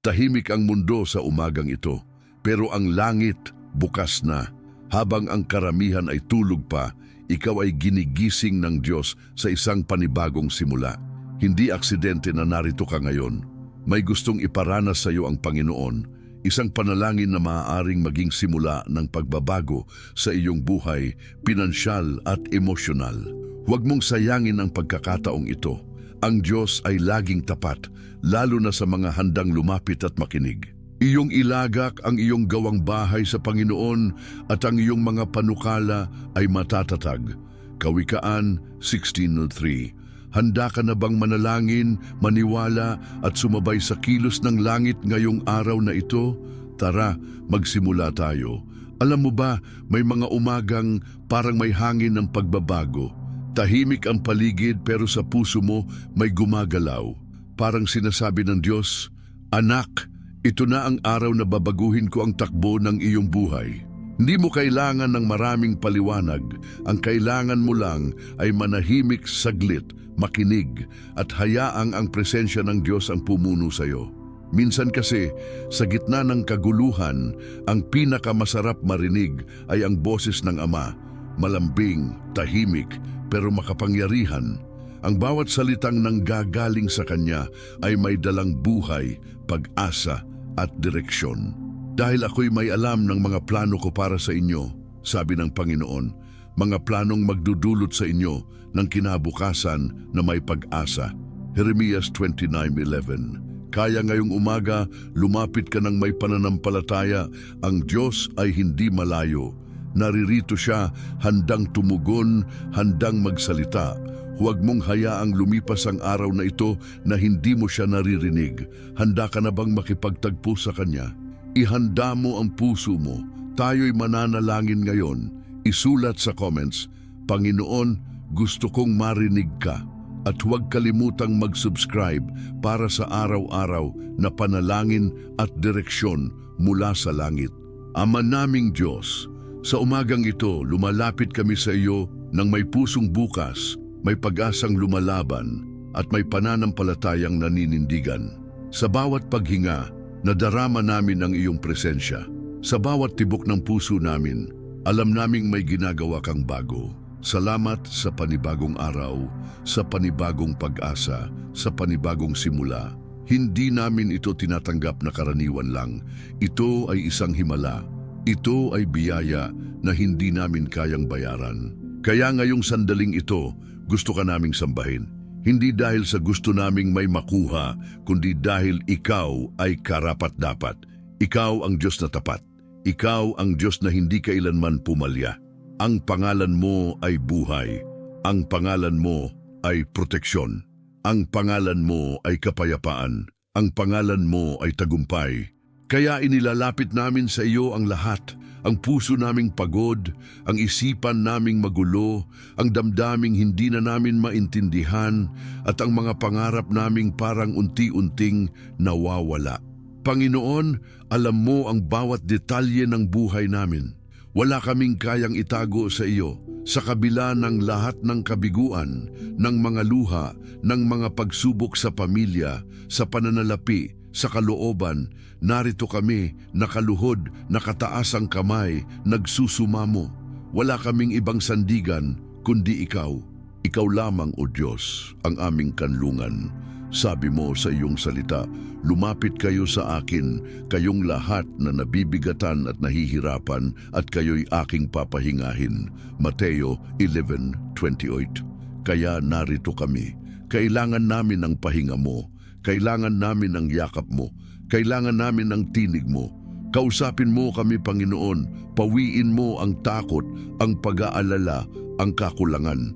Tahimik ang mundo sa umagang ito, pero ang langit bukas na. Habang ang karamihan ay tulog pa, ikaw ay ginigising ng Diyos sa isang panibagong simula. Hindi aksidente na narito ka ngayon. May gustong iparanas sa iyo ang Panginoon, isang panalangin na maaaring maging simula ng pagbabago sa iyong buhay, pinansyal at emosyonal. Huwag mong sayangin ang pagkakataong ito. Ang Diyos ay laging tapat, lalo na sa mga handang lumapit at makinig. Iyong ilagak ang iyong gawang bahay sa Panginoon at ang iyong mga panukala ay matatatag. Kawikaan 16:3. Handa ka na bang manalangin, maniwala at sumabay sa kilos ng langit ngayong araw na ito? Tara, magsimula tayo. Alam mo ba, may mga umagang parang may hangin ng pagbabago. Tahimik ang paligid pero sa puso mo may gumagalaw. Parang sinasabi ng Diyos, "Anak, ito na ang araw na babaguhin ko ang takbo ng iyong buhay." Hindi mo kailangan ng maraming paliwanag. Ang kailangan mo lang ay manahimik saglit, makinig, at hayaang ang presensya ng Diyos ang pumuno sa iyo. Minsan kasi, sa gitna ng kaguluhan, ang pinakamasarap marinig ay ang boses ng Ama. Malambing, tahimik, pero makapangyarihan. Ang bawat salitang nanggagaling sa Kanya ay may dalang buhay, pag-asa, at direksyon. Dahil ako'y may alam ng mga plano ko para sa inyo, sabi ng Panginoon, mga planong magdudulot sa inyo ng kinabukasan na may pag-asa. Jeremias 29:11. Kaya ngayong umaga, lumapit ka ng may pananampalataya, ang Diyos ay hindi malayo. Naririto siya, handang tumugon, handang magsalita. Huwag mong hayaang lumipas ang araw na ito na hindi mo siya naririnig. Handa ka na bang makipagtagpo sa Kanya? Ihanda mo ang puso mo. Tayo'y mananalangin ngayon. Isulat sa comments, "Panginoon, gusto kong marinig ka." At huwag kalimutang mag-subscribe para sa araw-araw na panalangin at direksyon mula sa langit. Ama naming Diyos, sa umagang ito lumalapit kami sa iyo ng may pusong bukas, may pag-asang lumalaban at may pananampalatayang naninindigan. Sa bawat paghinga, nadarama namin ang iyong presensya. Sa bawat tibok ng puso namin, alam naming may ginagawa kang bago. Salamat sa panibagong araw, sa panibagong pag-asa, sa panibagong simula. Hindi namin ito tinatanggap na karaniwan lang. Ito ay isang himala. Ito ay biyaya na hindi namin kayang bayaran. Kaya ngayong sandaling ito, gusto ka naming sambahin. Hindi dahil sa gusto naming may makuha, kundi dahil ikaw ay karapat-dapat. Ikaw ang Diyos na tapat. Ikaw ang Diyos na hindi kailanman pumalya. Ang pangalan mo ay buhay. Ang pangalan mo ay proteksyon. Ang pangalan mo ay kapayapaan. Ang pangalan mo ay tagumpay. Kaya inilalapit namin sa iyo ang lahat. Ang puso naming pagod, ang isipan naming magulo, ang damdaming hindi na namin maintindihan, at ang mga pangarap naming parang unti-unting nawawala. Panginoon, alam mo ang bawat detalye ng buhay namin. Wala kaming kayang itago sa iyo, sa kabila ng lahat ng kabiguan, ng mga luha, ng mga pagsubok sa pamilya, sa pananalapi, sa kalooban. Narito kami, nakaluhod, nakataas ang kamay, nagsusumamo. Wala kaming ibang sandigan, kundi ikaw. Ikaw lamang, O Diyos, ang aming kanlungan. Sabi mo sa iyong salita, lumapit kayo sa akin, kayong lahat na nabibigatan at nahihirapan, at kayo'y aking papahingahin. Mateo 11:28. Kaya narito kami. Kailangan namin ang pahinga mo. Kailangan namin ang yakap mo. Kailangan namin ang tinig mo. Kausapin mo kami, Panginoon. Pawiin mo ang takot, ang pag-aalala, ang kakulangan.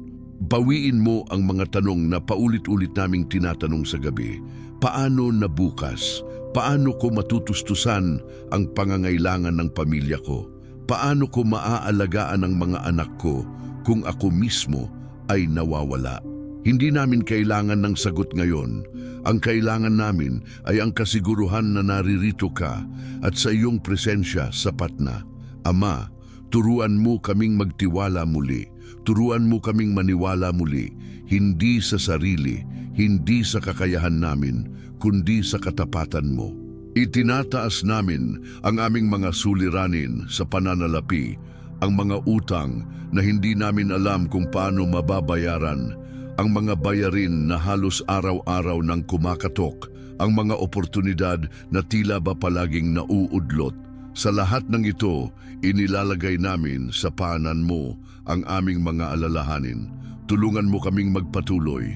Bawiin mo ang mga tanong na paulit-ulit naming tinatanong sa gabi. Paano na bukas? Paano ko matutustusan ang pangangailangan ng pamilya ko? Paano ko maaalagaan ang mga anak ko kung ako mismo ay nawawala? Hindi namin kailangan ng sagot ngayon. Ang kailangan namin ay ang kasiguruhan na naririto ka at sa iyong presensya sapat na. Ama, turuan mo kaming magtiwala muli. Turuan mo kaming maniwala muli, hindi sa sarili, hindi sa kakayahan namin, kundi sa katapatan mo. Itinataas namin ang aming mga suliranin sa pananalapi, ang mga utang na hindi namin alam kung paano mababayaran, ang mga bayarin na halos araw-araw nang kumakatok, ang mga oportunidad na tila ba palaging nauudlot. Sa lahat ng ito, inilalagay namin sa paanan mo ang aming mga alalahanin. Tulungan mo kaming magpatuloy.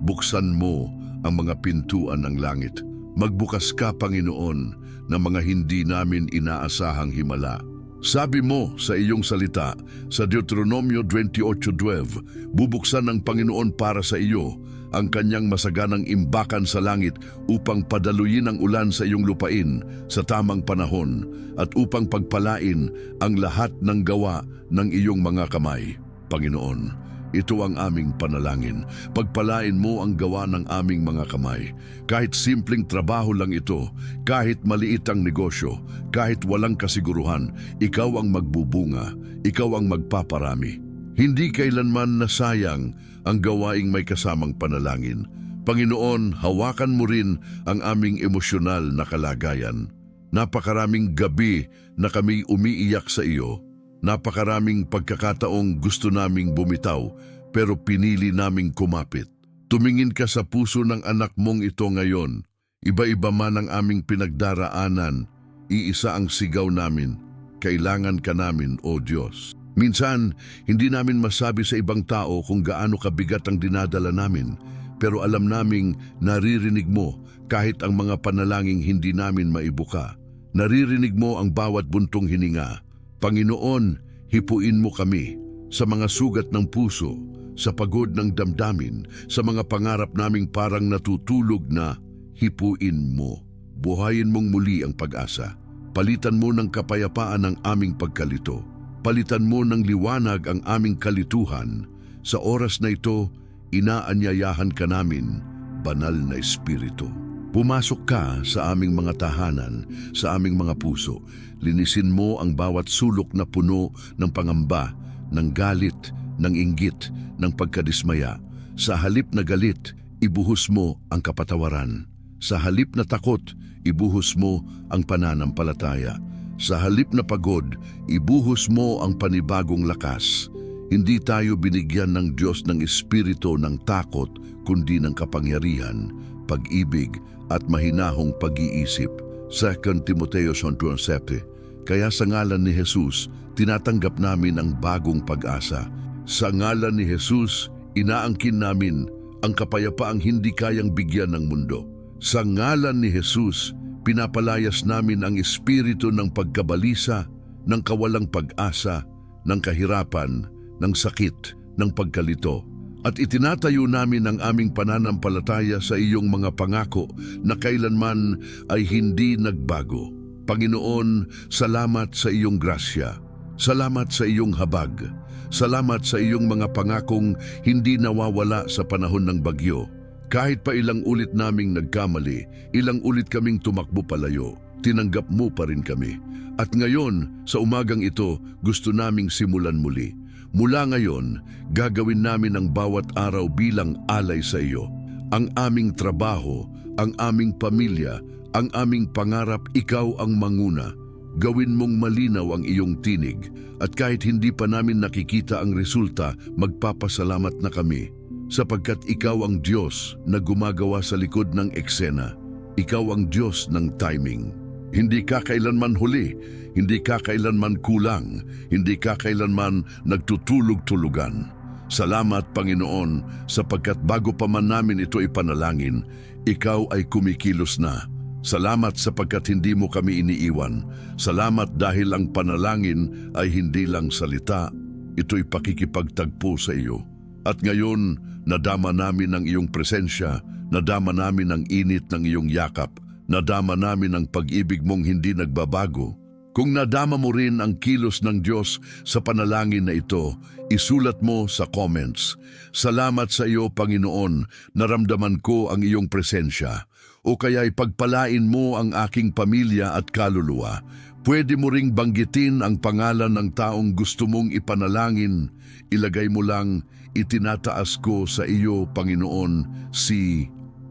Buksan mo ang mga pintuan ng langit. Magbukas ka, Panginoon, ng mga hindi namin inaasahang himala. Sabi mo sa iyong salita sa Deuteronomio 28:12, bubuksan ng Panginoon para sa iyo ang kanyang masaganang imbakan sa langit upang padaluyin ang ulan sa iyong lupain sa tamang panahon at upang pagpalain ang lahat ng gawa ng iyong mga kamay. Panginoon, ito ang aming panalangin. Pagpalain mo ang gawa ng aming mga kamay. Kahit simpleng trabaho lang ito, kahit maliit ang negosyo, kahit walang kasiguruhan, ikaw ang magbubunga, ikaw ang magpaparami. Hindi kailanman nasayang ang gawaing may kasamang panalangin. Panginoon, hawakan mo rin ang aming emosyonal na kalagayan. Napakaraming gabi na kami umiiyak sa iyo. Napakaraming pagkakataong gusto naming bumitaw pero pinili naming kumapit. Tumingin ka sa puso ng anak mong ito ngayon. Iba-iba man ang aming pinagdaraanan, iisa ang sigaw namin. Kailangan ka namin, O Diyos. Minsan, hindi namin masabi sa ibang tao kung gaano kabigat ang dinadala namin, pero alam naming naririnig mo kahit ang mga panalangin hindi namin maibuka. Naririnig mo ang bawat buntong hininga. Panginoon, hipuin mo kami sa mga sugat ng puso, sa pagod ng damdamin, sa mga pangarap naming parang natutulog na hipuin mo. Buhayin mong muli ang pag-asa. Palitan mo ng kapayapaan ang aming pagkalito. Palitan mo ng liwanag ang aming kalituhan. Sa oras na ito, inaanyayahan ka namin, banal na Espiritu. Pumasok ka sa aming mga tahanan, sa aming mga puso. Linisin mo ang bawat sulok na puno ng pangamba, ng galit, ng inggit, ng pagkadismaya. Sa halip na galit, ibuhos mo ang kapatawaran. Sa halip na takot, ibuhos mo ang pananampalataya. Sa halip na pagod, ibuhos mo ang panibagong lakas. Hindi tayo binigyan ng Diyos ng espiritu ng takot, kundi ng kapangyarihan, pag-ibig, at mahinahong pag-iisip. 2 Timoteo 1:7. Kaya sa ngalan ni Jesus, tinatanggap namin ang bagong pag-asa. Sa ngalan ni Jesus, inaangkin namin ang kapayapaang hindi kayang bigyan ng mundo. Sa ngalan ni Jesus, pinapalayas namin ang espiritu ng pagkabalisa, ng kawalang pag-asa, ng kahirapan, ng sakit, ng pagkalito. At itinatayo namin ang aming pananampalataya sa iyong mga pangako na kailanman ay hindi nagbago. Panginoon, salamat sa iyong grasya. Salamat sa iyong habag. Salamat sa iyong mga pangakong hindi nawawala sa panahon ng bagyo. Kahit pa ilang ulit naming nagkamali, ilang ulit kaming tumakbo palayo, tinanggap mo pa rin kami. At ngayon, sa umagang ito, gusto naming simulan muli. Mula ngayon, gagawin namin ang bawat araw bilang alay sa iyo. Ang aming trabaho, ang aming pamilya, ang aming pangarap, ikaw ang manguna. Gawin mong malinaw ang iyong tinig at kahit hindi pa namin nakikita ang resulta, magpapasalamat na kami. Sapagkat ikaw ang Diyos na gumagawa sa likod ng eksena. Ikaw ang Diyos ng timing. Hindi ka kailanman huli, hindi ka kailanman kulang, hindi ka kailanman nagtutulog-tulugan. Salamat, Panginoon, sapagkat bago pa man namin ito ipanalangin, ikaw ay kumikilos na. Salamat sapagkat hindi mo kami iniiwan. Salamat dahil ang panalangin ay hindi lang salita, ito'y pakikipagtagpo sa iyo. At ngayon, nadama namin ang iyong presensya, nadama namin ang init ng iyong yakap, nadama namin ang pag-ibig mong hindi nagbabago. Kung nadama mo rin ang kilos ng Diyos sa panalangin na ito, isulat mo sa comments. Salamat sa iyo, Panginoon, naramdaman ko ang iyong presensya. O kaya'y pagpalain mo ang aking pamilya at kaluluwa. Pwede mo ring banggitin ang pangalan ng taong gusto mong ipanalangin. Ilagay mo lang, itinataas ko sa iyo, Panginoon,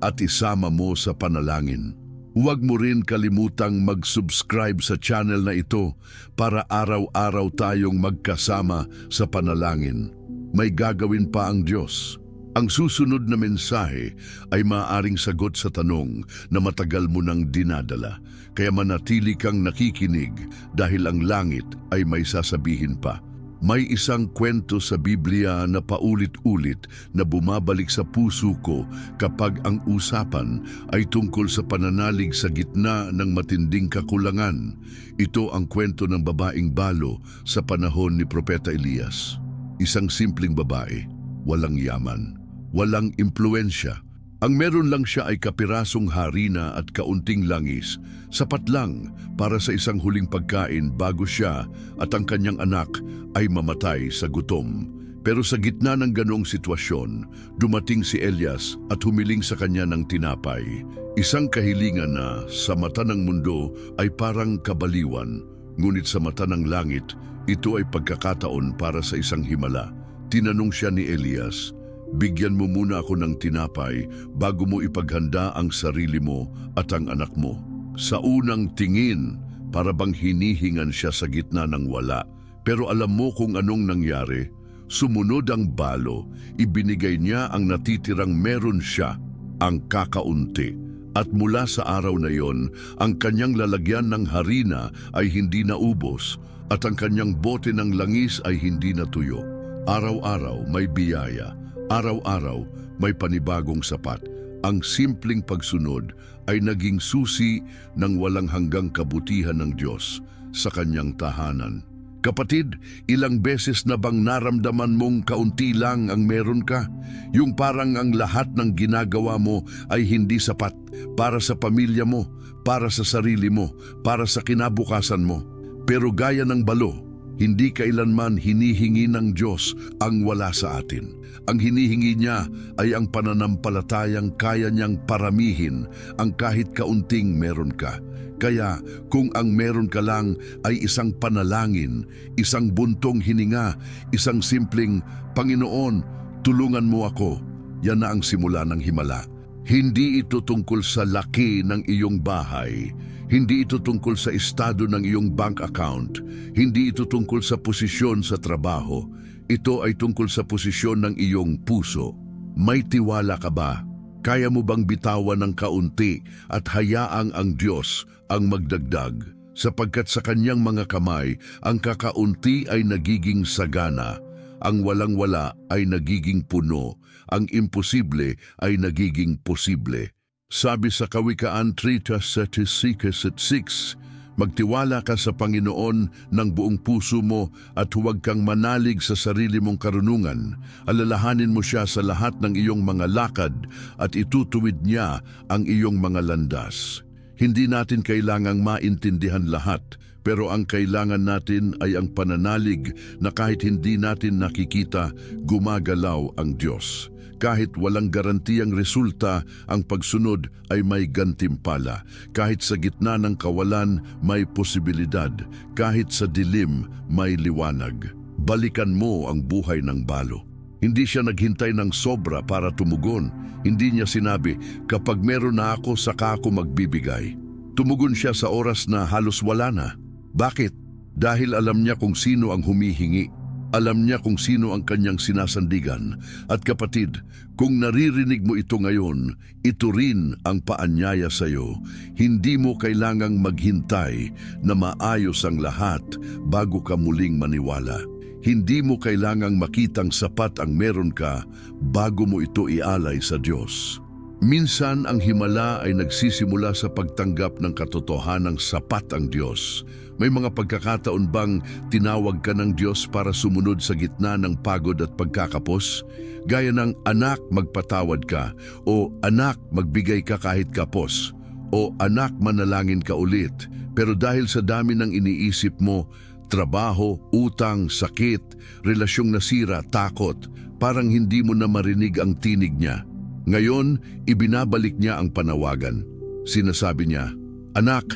at isama mo sa panalangin. Huwag mo rin kalimutang mag-subscribe sa channel na ito para araw-araw tayong magkasama sa panalangin. May gagawin pa ang Diyos. Ang susunod na mensahe ay maaaring sagot sa tanong na matagal mo nang dinadala. Kaya manatili kang nakikinig dahil ang langit ay may sasabihin pa. May isang kwento sa Biblia na paulit-ulit na bumabalik sa puso ko kapag ang usapan ay tungkol sa pananalig sa gitna ng matinding kakulangan. Ito ang kwento ng babaeng balo sa panahon ni Propeta Elias. Isang simpleng babae, walang yaman, walang impluensya. Ang meron lang siya ay kapirasong harina at kaunting langis, sapat lang para sa isang huling pagkain bago siya at ang kanyang anak ay mamatay sa gutom. Pero sa gitna ng ganong sitwasyon, dumating si Elias at humiling sa kanya ng tinapay. Isang kahilingan na sa mata ng mundo ay parang kabaliwan, ngunit sa mata ng langit, ito ay pagkakataon para sa isang himala. Tinanong siya ni Elias, "Bigyan mo muna ako ng tinapay bago mo ipaghanda ang sarili mo at ang anak mo." Sa unang tingin, para bang hinihingan siya sa gitna ng wala. Pero alam mo kung anong nangyari? Sumunod ang balo, ibinigay niya ang natitirang meron siya, ang kakaunti. At mula sa araw na yon, ang kanyang lalagyan ng harina ay hindi naubos at ang kanyang bote ng langis ay hindi natuyo. Araw-araw may biyaya. Araw-araw may panibagong sapat. Ang simpleng pagsunod ay naging susi ng walang hanggang kabutihan ng Diyos sa kanyang tahanan. Kapatid, ilang beses na bang naramdaman mong kaunti lang ang meron ka? Yung parang ang lahat ng ginagawa mo ay hindi sapat para sa pamilya mo, para sa sarili mo, para sa kinabukasan mo. Pero gaya ng balo, hindi kailanman hinihingi ng Diyos ang wala sa atin. Ang hinihingi niya ay ang pananampalatayang kaya niyang paramihin ang kahit kaunting meron ka. Kaya kung ang meron ka lang ay isang panalangin, isang buntong hininga, isang simpleng, "Panginoon, tulungan mo ako," yan na ang simula ng himala. Hindi ito tungkol sa laki ng iyong bahay. Hindi ito tungkol sa estado ng iyong bank account. Hindi ito tungkol sa posisyon sa trabaho. Ito ay tungkol sa posisyon ng iyong puso. May tiwala ka ba? Kaya mo bang bitawan ng kaunti at hayaang ang Diyos ang magdagdag? Sapagkat sa kanyang mga kamay, ang kakaunti ay nagiging sagana. Ang walang-wala ay nagiging puno. Ang imposible ay nagiging posible. Sabi sa Kawikaan 3:36, "Magtiwala ka sa Panginoon ng buong puso mo at huwag kang manalig sa sarili mong karunungan. Alalahanin mo siya sa lahat ng iyong mga lakad at itutuwid niya ang iyong mga landas." Hindi natin kailangang maintindihan lahat, pero ang kailangan natin ay ang pananalig na kahit hindi natin nakikita, gumagalaw ang Diyos. Kahit walang garantiyang resulta, ang pagsunod ay may gantimpala. Kahit sa gitna ng kawalan, may posibilidad. Kahit sa dilim, may liwanag. Balikan mo ang buhay ng balo. Hindi siya naghintay ng sobra para tumugon. Hindi niya sinabi, "Kapag meron na ako, saka ako magbibigay." Tumugon siya sa oras na halos wala na. Bakit? Dahil alam niya kung sino ang humihingi. Alam niya kung sino ang kanyang sinasandigan. At kapatid, kung naririnig mo ito ngayon, ito rin ang paanyaya sa iyo. Hindi mo kailangang maghintay na maayos ang lahat bago ka muling maniwala. Hindi mo kailangang makitang sapat ang meron ka bago mo ito ialay sa Diyos. Minsan ang himala ay nagsisimula sa pagtanggap ng katotohanang sapat ang Diyos. May mga pagkakataon bang tinawag ka ng Diyos para sumunod sa gitna ng pagod at pagkakapos? Gaya ng, "Anak, magpatawad ka," o "Anak, magbigay ka kahit kapos," o "Anak, manalangin ka ulit." Pero dahil sa dami ng iniisip mo, trabaho, utang, sakit, relasyong nasira, takot, parang hindi mo na marinig ang tinig niya. Ngayon, ibinabalik niya ang panawagan. Sinasabi niya, "Anak,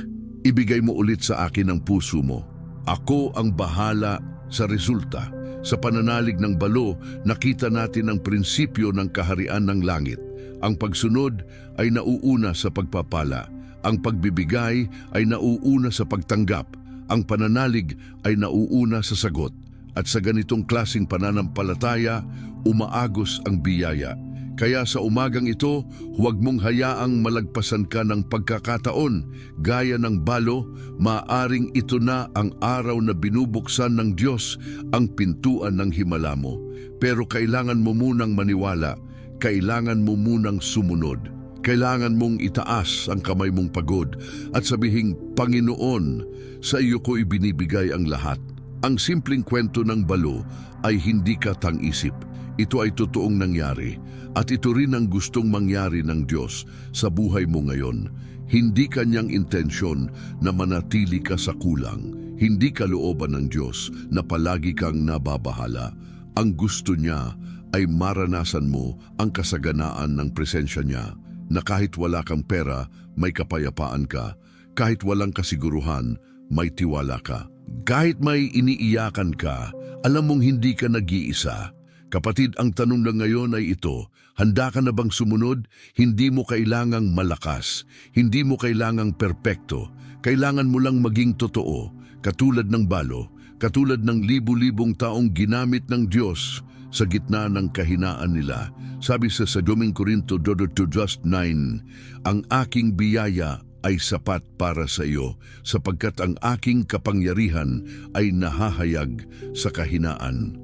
ibigay mo ulit sa akin ang puso mo. Ako ang bahala sa resulta." Sa pananalig ng balo, nakita natin ang prinsipyo ng kaharian ng langit. Ang pagsunod ay nauuna sa pagpapala. Ang pagbibigay ay nauuna sa pagtanggap. Ang pananalig ay nauuna sa sagot. At sa ganitong klaseng pananampalataya, umaagos ang biyaya. Kaya sa umagang ito, huwag mong hayaang malagpasan ka ng pagkakataon. Gaya ng balo, maaring ito na ang araw na binubuksan ng Diyos ang pintuan ng himala mo. Pero kailangan mo munang maniwala, kailangan mo munang sumunod. Kailangan mong itaas ang kamay mong pagod at sabihing, Panginoon, sa iyo ko ibinibigay ang lahat. Ang simpleng kwento ng balo ay hindi katang-isip. Ito ay totoong nangyari at ito rin ang gustong mangyari ng Diyos sa buhay mo ngayon. Hindi kanyang intensyon na manatili ka sa kulang. Hindi kalooban ng Diyos na palagi kang nababahala. Ang gusto niya ay maranasan mo ang kasaganaan ng presensya niya, na kahit wala kang pera, may kapayapaan ka. Kahit walang kasiguruhan, may tiwala ka. Kahit may iniiyakan ka, alam mong hindi ka nag-iisa. Kapatid, ang tanong na ngayon ay ito, handa ka na bang sumunod? Hindi mo kailangang malakas, hindi mo kailangang perpekto. Kailangan mo lang maging totoo, katulad ng balo, katulad ng libu-libong taong ginamit ng Diyos sa gitna ng kahinaan nila. Sabi sa 2 Korinto 2:9, ang aking biyaya ay sapat para sa iyo, sapagkat ang aking kapangyarihan ay nahahayag sa kahinaan.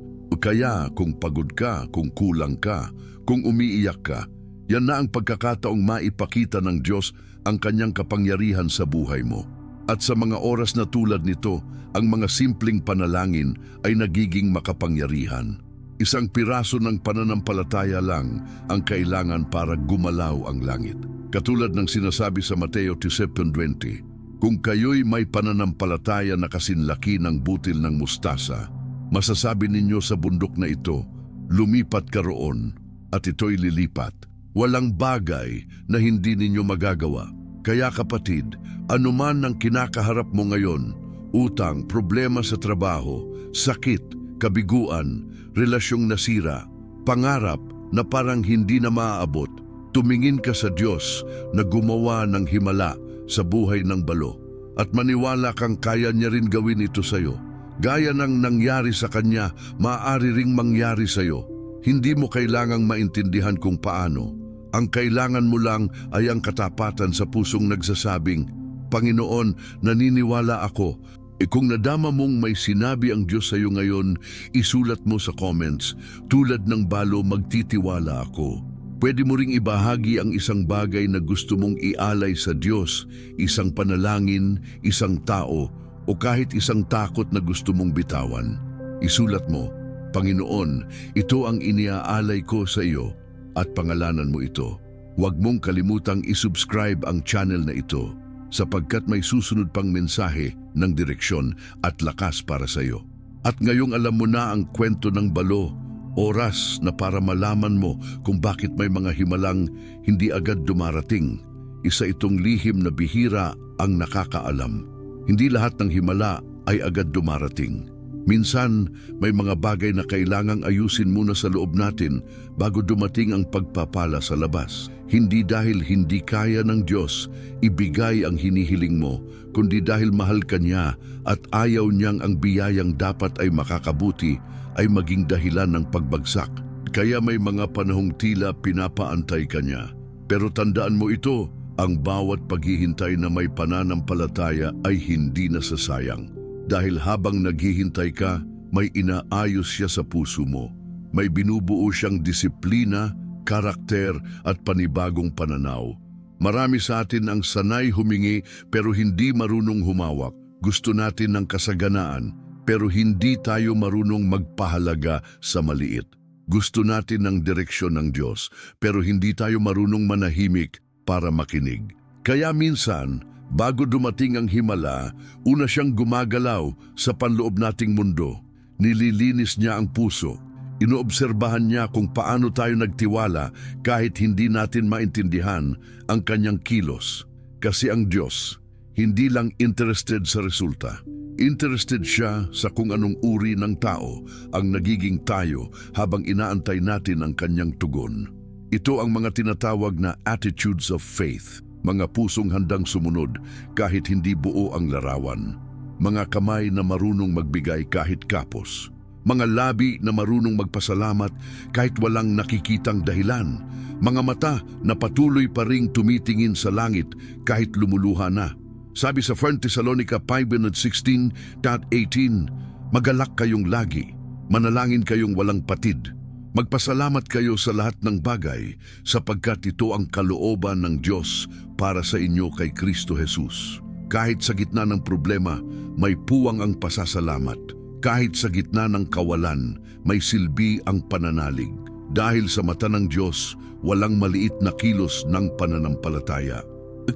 Kaya kung pagod ka, kung kulang ka, kung umiiyak ka, yan na ang pagkakataong maipakita ng Diyos ang kanyang kapangyarihan sa buhay mo. At sa mga oras na tulad nito, ang mga simpleng panalangin ay nagiging makapangyarihan. Isang piraso ng pananampalataya lang ang kailangan para gumalaw ang langit. Katulad ng sinasabi sa Mateo 10:20, kung kayo'y may pananampalataya na kasinlaki ng butil ng mustasa, masasabi ninyo sa bundok na ito, lumipat ka roon, at ito'y lilipat. Walang bagay na hindi ninyo magagawa. Kaya kapatid, anuman ang kinakaharap mo ngayon, utang, problema sa trabaho, sakit, kabiguan, relasyong nasira, pangarap na parang hindi na maaabot, tumingin ka sa Diyos na gumawa ng himala sa buhay ng balo at maniwala kang kaya niya rin gawin ito sa iyo. Gaya ng nangyari sa Kanya, maaari ring mangyari sa iyo. Hindi mo kailangang maintindihan kung paano. Ang kailangan mo lang ay ang katapatan sa pusong nagsasabing, Panginoon, naniniwala ako. Kung nadama mong may sinabi ang Diyos sa iyo ngayon, isulat mo sa comments, tulad ng balo magtitiwala ako. Pwede mo ring ibahagi ang isang bagay na gusto mong ialay sa Diyos, isang panalangin, isang tao, o kahit isang takot na gusto mong bitawan. Isulat mo, Panginoon, ito ang iniaalay ko sa iyo at pangalanan mo ito. Huwag mong kalimutang isubscribe ang channel na ito sapagkat may susunod pang mensahe ng direksyon at lakas para sa iyo. At ngayong alam mo na ang kwento ng balo, oras na para malaman mo kung bakit may mga himalang hindi agad dumarating. Isa itong lihim na bihira ang nakakaalam. Hindi lahat ng himala ay agad dumarating. Minsan, may mga bagay na kailangang ayusin muna sa loob natin bago dumating ang pagpapala sa labas. Hindi dahil hindi kaya ng Diyos ibigay ang hinihiling mo, kundi dahil mahal ka niya at ayaw niyang ang biyayang dapat ay makakabuti ay maging dahilan ng pagbagsak. Kaya may mga panahong tila pinapaantay ka niya. Pero tandaan mo ito, ang bawat paghihintay na may pananampalataya ay hindi nasasayang. Dahil habang naghihintay ka, may inaayos siya sa puso mo. May binubuo siyang disiplina, karakter at panibagong pananaw. Marami sa atin ang sanay humingi pero hindi marunong humawak. Gusto natin ng kasaganaan pero hindi tayo marunong magpahalaga sa maliit. Gusto natin ng direksyon ng Diyos pero hindi tayo marunong manahimik para makinig. Kaya minsan, bago dumating ang himala, una siyang gumagalaw sa panloob nating mundo. Nililinis niya ang puso. Inoobserbahan niya kung paano tayo nagtiwala kahit hindi natin maintindihan ang kanyang kilos. Kasi ang Diyos, hindi lang interested sa resulta. Interested siya sa kung anong uri ng tao ang nagiging tayo habang inaantay natin ang kanyang tugon. Ito ang mga tinatawag na attitudes of faith. mga pusong handang sumunod kahit hindi buo ang larawan, mga kamay na marunong magbigay kahit kapos, mga labi na marunong magpasalamat kahit walang nakikitang dahilan, mga mata na patuloy pa ring tumitingin sa langit kahit lumuluha na. Sabi sa 1 Thessalonica 5:16-18, magalak kayong lagi, manalangin kayong walang patid. Magpasalamat kayo sa lahat ng bagay sapagkat ito ang kalooban ng Diyos para sa inyo kay Kristo Jesus. Kahit sa gitna ng problema, may puwang ang pasasalamat. Kahit sa gitna ng kawalan, may silbi ang pananalig. Dahil sa mata ng Diyos, walang maliit na kilos ng pananampalataya.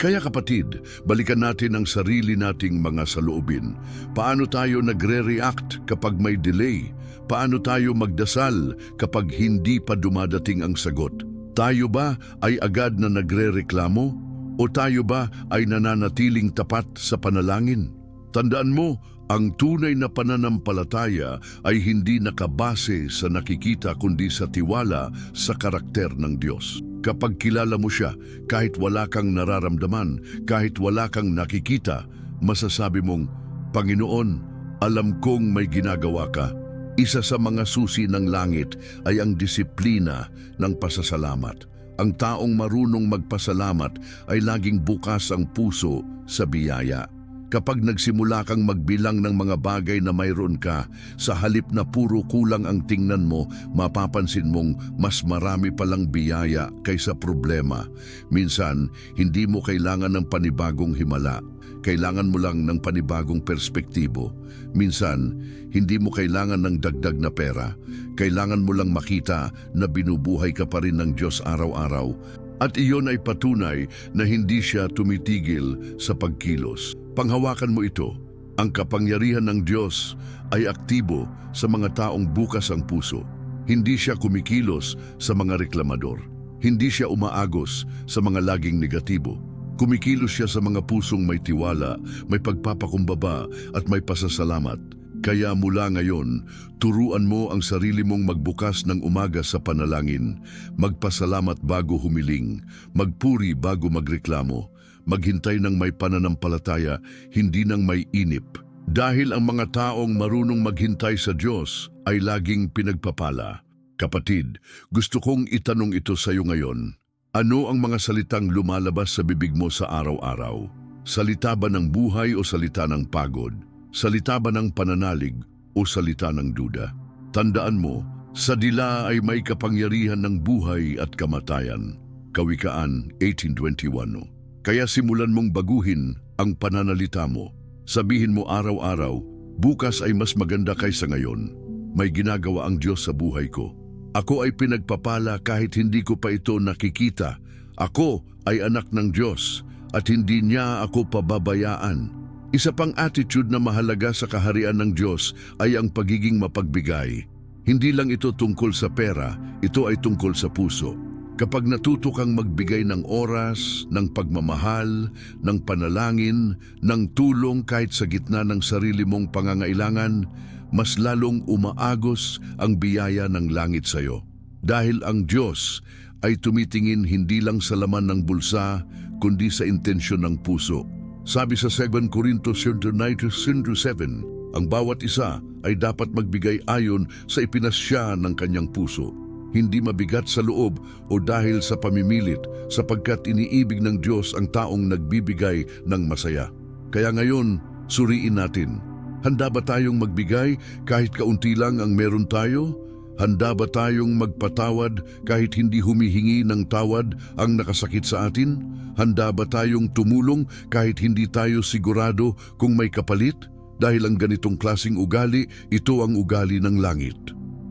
Kaya kapatid, balikan natin ang sarili nating mga saloobin. Paano tayo nagre-react kapag may delay? Paano tayo magdasal kapag hindi pa dumadating ang sagot? Tayo ba ay agad na nagre-reklamo? O tayo ba ay nananatiling tapat sa panalangin? Tandaan mo, ang tunay na pananampalataya ay hindi nakabase sa nakikita kundi sa tiwala sa karakter ng Diyos. Kapag kilala mo siya, kahit wala kang nararamdaman, kahit wala kang nakikita, masasabi mong, Panginoon, alam kong may ginagawa ka. Isa sa mga susi ng langit ay ang disiplina ng pasasalamat. Ang taong marunong magpasalamat ay laging bukas ang puso sa biyaya. Kapag nagsimula kang magbilang ng mga bagay na mayroon ka, sa halip na puro kulang ang tingnan mo, mapapansin mong mas marami palang biyaya kaysa problema. Minsan, hindi mo kailangan ng panibagong himala. Kailangan mo lang ng panibagong perspektibo. Minsan, hindi mo kailangan ng dagdag na pera. Kailangan mo lang makita na binubuhay ka pa rin ng Diyos araw-araw. At iyon ay patunay na hindi siya tumitigil sa pagkilos. Panghawakan mo ito. Ang kapangyarihan ng Diyos ay aktibo sa mga taong bukas ang puso. Hindi siya kumikilos sa mga reklamador. Hindi siya umaagos sa mga laging negatibo. Kumikilos siya sa mga pusong may tiwala, may pagpapakumbaba at may pasasalamat. Kaya mula ngayon, turuan mo ang sarili mong magbukas ng umaga sa panalangin, magpasalamat bago humiling, magpuri bago magreklamo, maghintay ng may pananampalataya, hindi ng may inip. Dahil ang mga taong marunong maghintay sa Diyos ay laging pinagpapala. Kapatid, gusto kong itanong ito sa iyo ngayon. Ano ang mga salitang lumalabas sa bibig mo sa araw-araw? Salita ba ng buhay o salita ng pagod? Salita ba ng pananalig o salita ng duda? Tandaan mo, sa dila ay may kapangyarihan ng buhay at kamatayan. Kawikaan 18:21. Kaya simulan mong baguhin ang pananalita mo. Sabihin mo araw-araw, bukas ay mas maganda kaysa ngayon. May ginagawa ang Diyos sa buhay ko. Ako ay pinagpapala kahit hindi ko pa ito nakikita. Ako ay anak ng Diyos at hindi niya ako pababayaan. Isa pang attitude na mahalaga sa kaharian ng Diyos ay ang pagiging mapagbigay. Hindi lang ito tungkol sa pera, ito ay tungkol sa puso. Kapag natuto kang magbigay ng oras, ng pagmamahal, ng panalangin, ng tulong kahit sa gitna ng sarili mong pangangailangan, mas lalong umaagos ang biyaya ng langit sa iyo. Dahil ang Diyos ay tumitingin hindi lang sa laman ng bulsa, kundi sa intensyon ng puso. Sabi sa 2 Corintios 9:7, ang bawat isa ay dapat magbigay ayon sa ipinasya ng kanyang puso. Hindi mabigat sa loob o dahil sa pamimilit, sapagkat iniibig ng Diyos ang taong nagbibigay ng masaya. Kaya ngayon, suriin natin. Handa ba tayong magbigay kahit kaunti lang ang meron tayo? Handa ba tayong magpatawad kahit hindi humihingi ng tawad ang nakasakit sa atin? Handa ba tayong tumulong kahit hindi tayo sigurado kung may kapalit? Dahil ang ganitong klaseng ugali, ito ang ugali ng langit.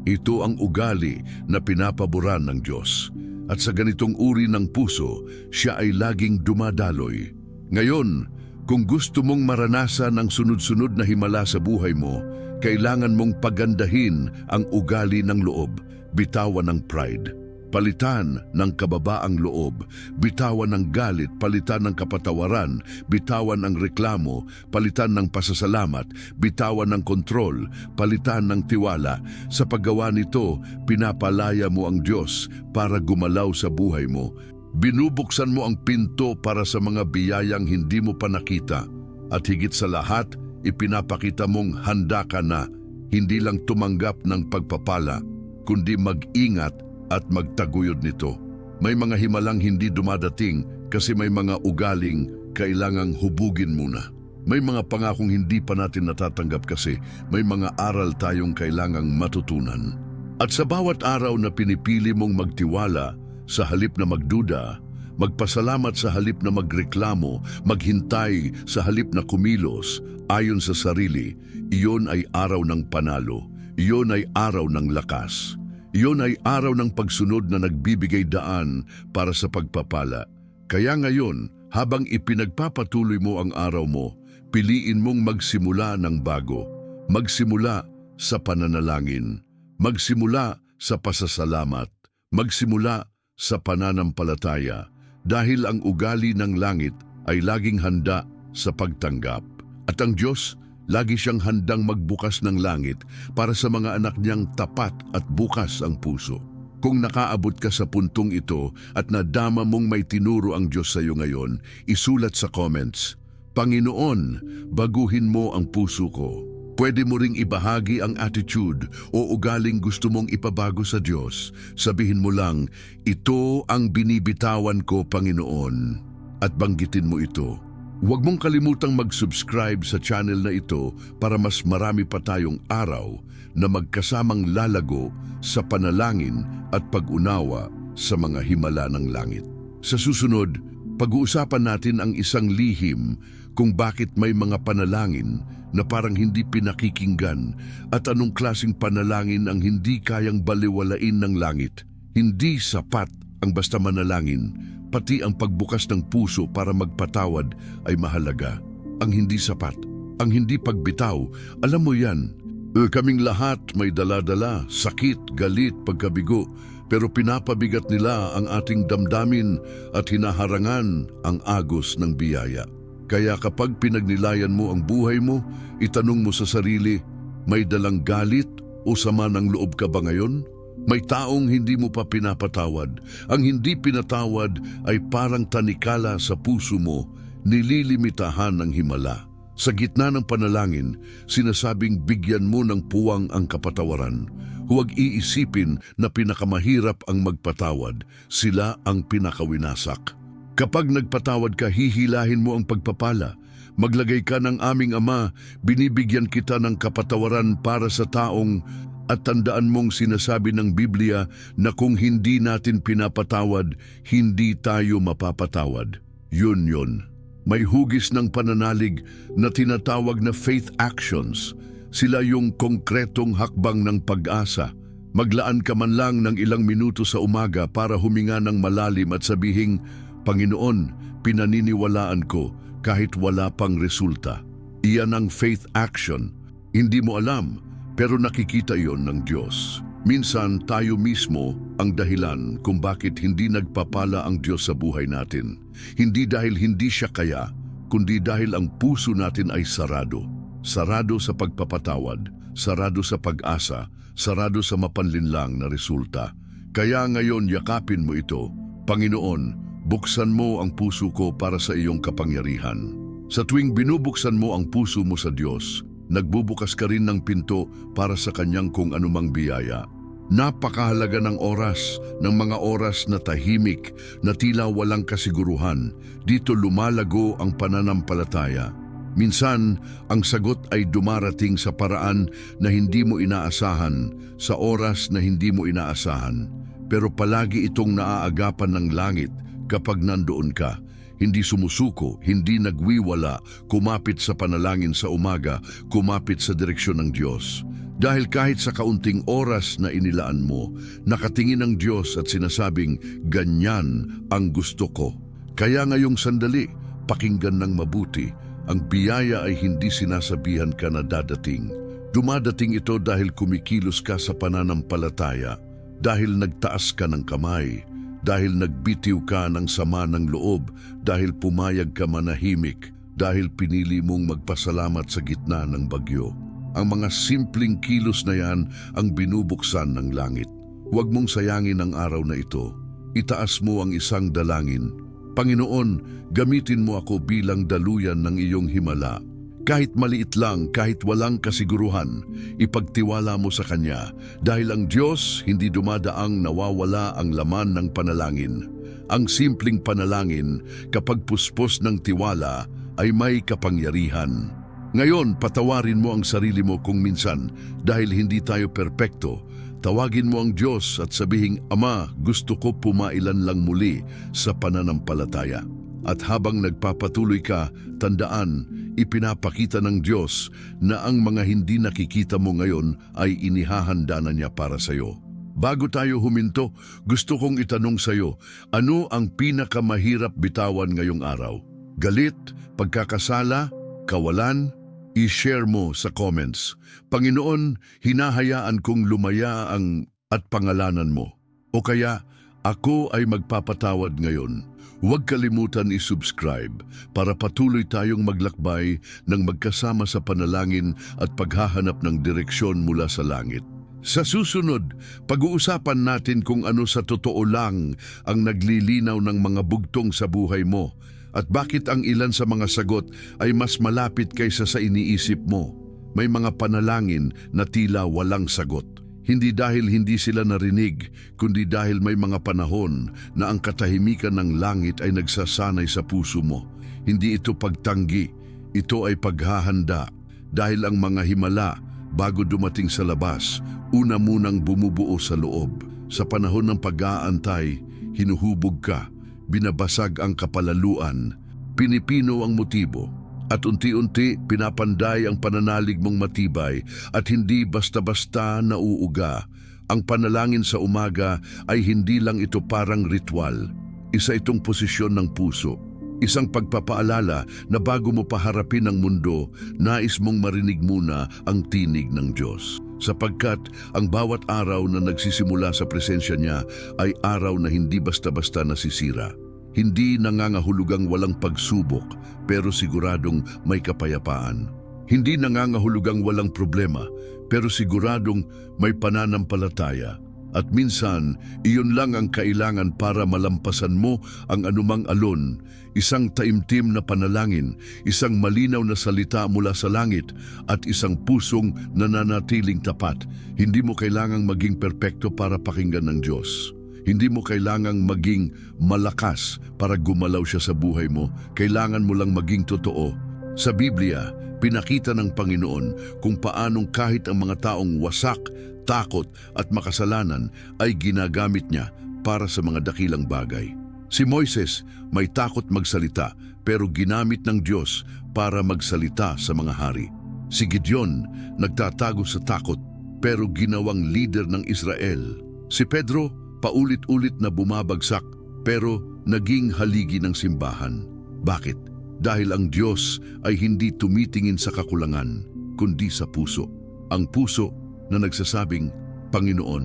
Ito ang ugali na pinapaboran ng Diyos. At sa ganitong uri ng puso, siya ay laging dumadaloy. Ngayon, kung gusto mong maranasan ang sunod-sunod na himala sa buhay mo, kailangan mong pagandahin ang ugali ng loob, bitawan ng pride. Palitan ng kababaang loob, bitawan ng galit, palitan ng kapatawaran, bitawan ng reklamo, palitan ng pasasalamat, bitawan ng kontrol, palitan ng tiwala. Sa paggawa nito, pinapalaya mo ang Diyos para gumalaw sa buhay mo. Binubuksan mo ang pinto para sa mga biyayang hindi mo pa nakita at higit sa lahat, ipinapakita mong handa ka na hindi lang tumanggap ng pagpapala, kundi mag-ingat at magtaguyod nito. May mga himalang hindi dumadating kasi may mga ugaling kailangang hubugin muna. May mga pangakong hindi pa natin natatanggap kasi may mga aral tayong kailangang matutunan. At sa bawat araw na pinipili mong magtiwala sa halip na magduda, magpasalamat sa halip na magreklamo, maghintay sa halip na kumilos ayon sa sarili, iyon ay araw ng panalo, iyon ay araw ng lakas, iyon ay araw ng pagsunod na nagbibigay daan para sa pagpapala. Kaya ngayon, habang ipinagpapatuloy mo ang araw mo, piliin mong magsimula ng bago, magsimula sa pananalangin, magsimula sa pasasalamat, magsimula sa pananampalataya, dahil ang ugali ng langit ay laging handa sa pagtanggap. At ang Diyos, lagi siyang handang magbukas ng langit para sa mga anak niyang tapat at bukas ang puso. Kung nakaabot ka sa puntong ito at nadama mong may tinuro ang Diyos sa iyo ngayon, isulat sa comments, Panginoon, baguhin mo ang puso ko. Pwede mo ring ibahagi ang attitude o ugaling gusto mong ipabago sa Diyos. Sabihin mo lang, ito ang binibitawan ko, Panginoon. At banggitin mo ito. Huwag mong kalimutang mag-subscribe sa channel na ito para mas marami pa tayong araw na magkasamang lalago sa panalangin at pag-unawa sa mga himala ng langit. Sa susunod, pag-uusapan natin ang isang lihim kung bakit may mga panalangin na parang hindi pinakikinggan at anong klaseng panalangin ang hindi kayang baliwalain ng langit. Hindi sapat ang basta manalangin, pati ang pagbukas ng puso para magpatawad ay mahalaga. Ang hindi sapat, ang hindi pagbitaw, alam mo yan. Kaming lahat may dala-dala, sakit, galit, pagkabigo, pero pinapabigat nila ang ating damdamin at hinaharangan ang agos ng biyaya. Kaya kapag pinagnilayan mo ang buhay mo, itanong mo sa sarili, may dalang galit o sama ng loob ka ba ngayon? May taong hindi mo pa pinapatawad. Ang hindi pinatawad ay parang tanikala sa puso mo, nililimitahan ng himala. Sa gitna ng panalangin, sinasabing bigyan mo ng puwang ang kapatawaran. Huwag iisipin na pinakamahirap ang magpatawad, sila ang pinakawinasak. Kapag nagpatawad ka, hihilahin mo ang pagpapala. Maglagay ka ng aming Ama, binibigyan kita ng kapatawaran para sa taong at tandaan mong sinasabi ng Biblia na kung hindi natin pinapatawad, hindi tayo mapapatawad. Yun. May hugis ng pananalig na tinatawag na faith actions. Sila yung konkretong hakbang ng pag-asa. Maglaan ka man lang ng ilang minuto sa umaga para huminga ng malalim at sabihing, Panginoon, pinaniniwalaan ko kahit wala pang resulta. Iyan ang faith action. Hindi mo alam, pero nakikita iyon ng Diyos. Minsan tayo mismo ang dahilan kung bakit hindi nagpapala ang Diyos sa buhay natin. Hindi dahil hindi siya kaya, kundi dahil ang puso natin ay sarado. Sarado sa pagpapatawad, sarado sa pag-asa, sarado sa mapanlinlang na resulta. Kaya ngayon yakapin mo ito, Panginoon, buksan mo ang puso ko para sa iyong kapangyarihan. Sa tuwing binubuksan mo ang puso mo sa Diyos, nagbubukas ka rin ng pinto para sa Kanyang kung anumang biyaya. Napakahalaga ng oras, ng mga oras na tahimik, na tila walang kasiguruhan. Dito lumalago ang pananampalataya. Minsan, ang sagot ay dumarating sa paraan na hindi mo inaasahan, sa oras na hindi mo inaasahan. Pero palagi itong naaagapan ng langit kapag nandoon ka. Hindi sumusuko, hindi nagwiwala, kumapit sa panalangin sa umaga, kumapit sa direksyon ng Diyos. Dahil kahit sa kaunting oras na inilaan mo, nakatingin ang Diyos at sinasabing, ganyan ang gusto ko. Kaya ngayong sandali, pakinggan ng mabuti, ang biyaya ay hindi sinasabihan ka na dadating. Dumadating ito dahil kumikilos ka sa pananampalataya, dahil nagtaas ka ng kamay, dahil nagbitiw ka ng sama ng loob, dahil pumayag ka manahimik, dahil pinili mong magpasalamat sa gitna ng bagyo. Ang mga simpleng kilos na yan ang binubuksan ng langit. Huwag mong sayangin ang araw na ito. itaas mo ang isang dalangin. Panginoon, gamitin mo ako bilang daluyan ng iyong himala. Kahit maliit lang, kahit walang kasiguruhan, ipagtiwala mo sa Kanya dahil ang Diyos hindi dumadaang nawawala ang laman ng panalangin. Ang simpleng panalangin kapag puspos ng tiwala ay may kapangyarihan. Ngayon, patawarin mo ang sarili mo kung minsan dahil hindi tayo perpekto. Tawagin mo ang Diyos at sabihing, Ama, gusto ko pumailan lang muli sa pananampalataya. At habang nagpapatuloy ka, tandaan, ipinapakita ng Diyos na ang mga hindi nakikita mo ngayon ay inihahanda na niya para sa iyo. Bago tayo huminto, gusto kong itanong sa iyo, ano ang pinakamahirap bitawan ngayong araw? Galit, pagkakasala, kawalan? I-share mo sa comments. Panginoon, hinahayaan kong lumaya ang at pangalanan mo. O kaya, ako ay magpapatawad ngayon. Huwag kalimutan i-subscribe para patuloy tayong maglakbay ng magkasama sa panalangin at paghahanap ng direksyon mula sa langit. Sa susunod, pag-uusapan natin kung ano sa totoo lang ang naglilinaw ng mga bugtong sa buhay mo at bakit ang ilan sa mga sagot ay mas malapit kaysa sa iniisip mo. May mga panalangin na tila walang sagot. Hindi dahil hindi sila narinig, kundi dahil may mga panahon na ang katahimikan ng langit ay nagsasanay sa puso mo. Hindi ito pagtanggi, ito ay paghahanda. Dahil ang mga himala, bago dumating sa labas, una munang bumubuo sa loob. Sa panahon ng pag-aantay, hinuhubog ka, binabasag ang kapalaluan, pinipino ang motibo. At unti-unti pinapanday ang pananalig mong matibay at hindi basta-basta nauuga. Ang panalangin sa umaga ay hindi lang ito parang ritual. Isa itong posisyon ng puso. Isang pagpapaalala na bago mo paharapin ang mundo, nais mong marinig muna ang tinig ng Diyos. Sapagkat ang bawat araw na nagsisimula sa presensya niya ay araw na hindi basta-basta nasisira. Hindi nangangahulugang walang pagsubok, pero siguradong may kapayapaan. Hindi nangangahulugang walang problema, pero siguradong may pananampalataya. At minsan, iyon lang ang kailangan para malampasan mo ang anumang alon, isang taimtim na panalangin, isang malinaw na salita mula sa langit, at isang pusong nananatiling tapat. Hindi mo kailangang maging perpekto para pakinggan ng Diyos. Hindi mo kailangang maging malakas para gumalaw siya sa buhay mo. Kailangan mo lang maging totoo. Sa Biblia, pinakita ng Panginoon kung paanong kahit ang mga taong wasak, takot at makasalanan ay ginagamit niya para sa mga dakilang bagay. Si Moises may takot magsalita pero ginamit ng Diyos para magsalita sa mga hari. Si Gideon nagtatago sa takot pero ginawang leader ng Israel. Si Pedro paulit-ulit na bumabagsak pero naging haligi ng simbahan. Bakit? Dahil ang Diyos ay hindi tumitingin sa kakulangan, kundi sa puso. Ang puso na nagsasabing, Panginoon,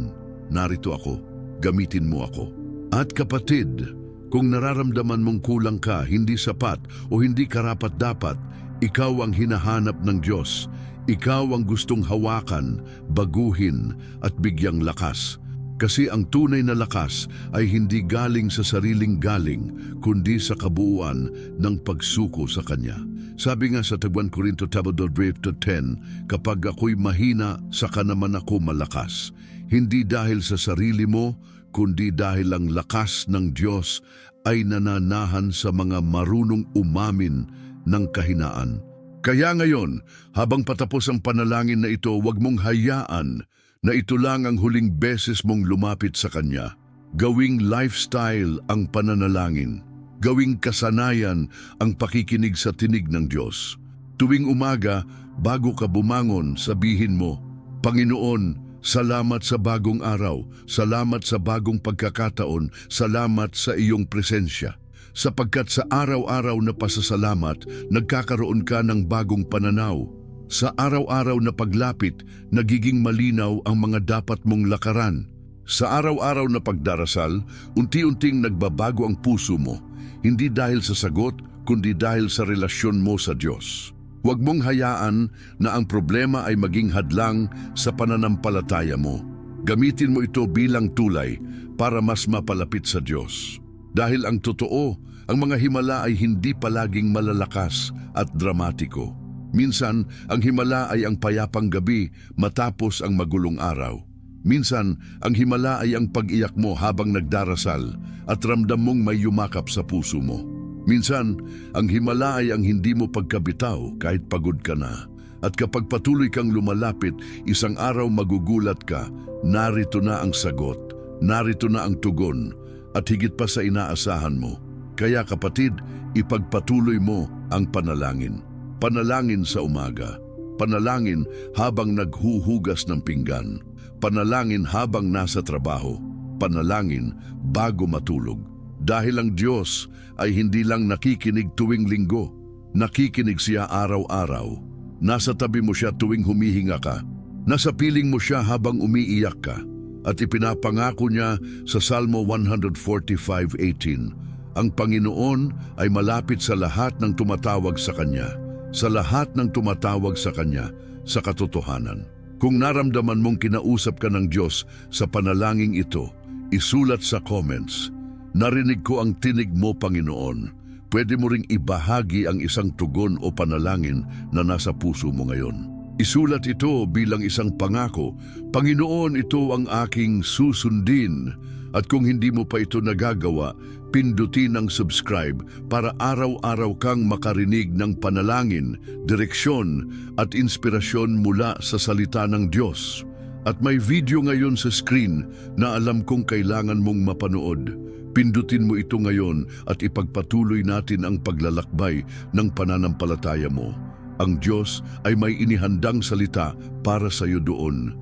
narito ako, gamitin mo ako. At kapatid, kung nararamdaman mong kulang ka, hindi sapat o hindi karapat-dapat, ikaw ang hinahanap ng Diyos. Ikaw ang gustong hawakan, baguhin at bigyang lakas. Kasi ang tunay na lakas ay hindi galing sa sariling galing, kundi sa kabuuan ng pagsuko sa Kanya. Sabi nga sa 1 Corinto 10, kapag ako'y mahina, saka naman ako malakas. Hindi dahil sa sarili mo, kundi dahil ang lakas ng Diyos ay nananahan sa mga marunong umamin ng kahinaan. Kaya ngayon, habang patapos ang panalangin na ito, huwag mong hayaan na ito lang ang huling beses mong lumapit sa Kanya. Gawing lifestyle ang pananalangin. Gawing kasanayan ang pakikinig sa tinig ng Diyos. Tuwing umaga, bago ka bumangon, sabihin mo, Panginoon, salamat sa bagong araw, salamat sa bagong pagkakataon, salamat sa iyong presensya. Sapagkat sa araw-araw na pasasalamat, nagkakaroon ka ng bagong pananaw. Sa araw-araw na paglapit, nagiging malinaw ang mga dapat mong lakaran. Sa araw-araw na pagdarasal, unti-unting nagbabago ang puso mo, hindi dahil sa sagot, kundi dahil sa relasyon mo sa Diyos. Huwag mong hayaan na ang problema ay maging hadlang sa pananampalataya mo. Gamitin mo ito bilang tulay para mas mapalapit sa Diyos. Dahil ang totoo, ang mga himala ay hindi palaging malalakas at dramatiko. Minsan, ang himala ay ang payapang gabi matapos ang magulong araw. Minsan, ang himala ay ang pag-iyak mo habang nagdarasal at ramdam mong may yumakap sa puso mo. Minsan, ang himala ay ang hindi mo pagkabitaw kahit pagod ka na. At kapag patuloy kang lumalapit, isang araw magugulat ka, narito na ang sagot, narito na ang tugon, at higit pa sa inaasahan mo. Kaya kapatid, ipagpatuloy mo ang panalangin. Panalangin sa umaga, panalangin habang naghuhugas ng pinggan, panalangin habang nasa trabaho, panalangin bago matulog. Dahil ang Diyos ay hindi lang nakikinig tuwing linggo, nakikinig siya araw-araw. Nasa tabi mo siya tuwing humihinga ka, nasa piling mo siya habang umiiyak ka, at ipinapangako niya sa Salmo 145:18, ang Panginoon ay malapit sa lahat ng tumatawag sa Kanya, sa lahat ng tumatawag sa Kanya, sa katotohanan. Kung naramdaman mong kinausap ka ng Diyos sa panalangin ito, isulat sa comments, "Narinig ko ang tinig mo, Panginoon." Pwede mo ring ibahagi ang isang tugon o panalangin na nasa puso mo ngayon. Isulat ito bilang isang pangako, "Panginoon, ito ang aking susundin." At kung hindi mo pa ito nagagawa, pindutin ang subscribe para araw-araw kang makarinig ng panalangin, direksyon at inspirasyon mula sa salita ng Diyos. At may video ngayon sa screen na alam kong kailangan mong mapanood. Pindutin mo ito ngayon at ipagpatuloy natin ang paglalakbay ng pananampalataya mo. Ang Diyos ay may inihandang salita para sa iyo doon.